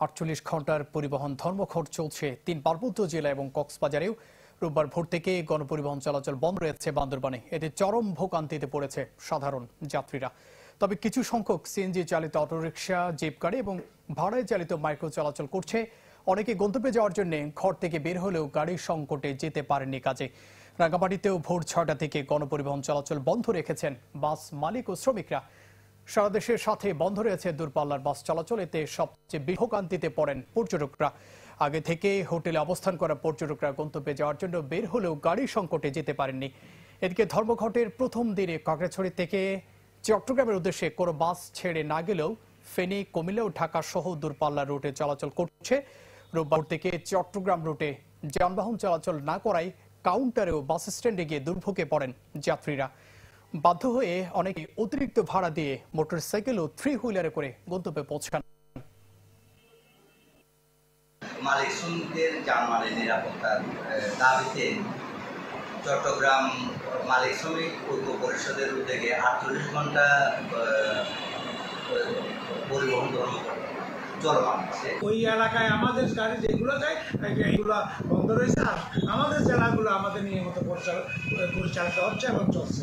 48 ঘন্টার পরিবহন ধর্মঘট চলছে 3 পার্বত্য জেলা এবং কক্সবাজারেও। রোববার ভোর থেকে গণপরিবহন চলাচল বন্ধ রয়েছে বান্দরবানে। এতে চরম ভোগান্তিতে পড়েছে সাধারণ যাত্রীরা। তবে কিছু সংখ্যক সিএনজি চালিত অটোরিকশা, জিপ গাড়ি এবং ভাড়ায় চালিত মাইক্রো চলাচল করছে। অনেকে গন্তব্যে যাওয়ার জন্য ঘর থেকে বের হলেও গাড়ির সংকটে যেতে পারেননি কাজে। রাঙ্গামাটিতেও ভোর 6টা থেকে গণপরিবহন চলাচল বন্ধ রেখেছেন বাস মালিক ও শ্রমিকরা। সারা দেশের সাথে বন্ধ রয়েছে দূরপাল্লার বাস চলাচল। এতে সবচেয়ে বিভোগান্তিতে পড়েন পর্যটকরা। আগে থেকে হোটেলে অবস্থান করা পর্যটকরা গন্তব্যে যাওয়ার জন্য বের হলেও গাড়ি সংকটে যেতে পারেননি। এদিকে ধর্মঘটের প্রথম দিনে কাকড়াছড়ি থেকে চট্টগ্রামের উদ্দেশ্যে কোনো বাস ছেড়ে না গেলেও ফেনী, কুমিল্লা ও ঢাকা সহ দূরপাল্লার রুটে চলাচল করছে। রোববার থেকে চট্টগ্রাম রুটে যানবাহন চলাচল না করায় কাউন্টারেও বাস স্ট্যান্ডে গিয়ে দুর্ভোগে পড়েন যাত্রীরা। বাধ্য হয়ে অনেকে অতিরিক্ত ভাড়া দিয়ে মোটরসাইকেল ও 3 হুইলারে করে গন্তব্যে পৌঁছান। মালিক শ্রমিকদের যানবাহনের নিরাপত্তার দাবিতে চট্টগ্রাম মালিক শ্রমিক ঐক্য পরিষদের উদ্যোগে 48 ঘন্টা পরিবহন ধর্মঘট চলমান আছে। ওই এলাকায় আমাদের গাড়ি যেগুলো যায় এইগুলো বন্ধ রয়েছে, আর আমাদের জেলাগুলো আমাদের নিয়মিত পরিচালিত হচ্ছে এবং চলছে।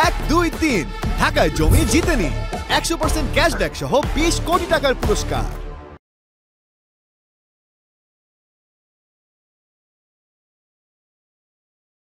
1, 2, 3 ঢাকায় জমি জিতে নিন 100% ক্যাশব্যাক সহ 20 কোটি টাকার পুরস্কার।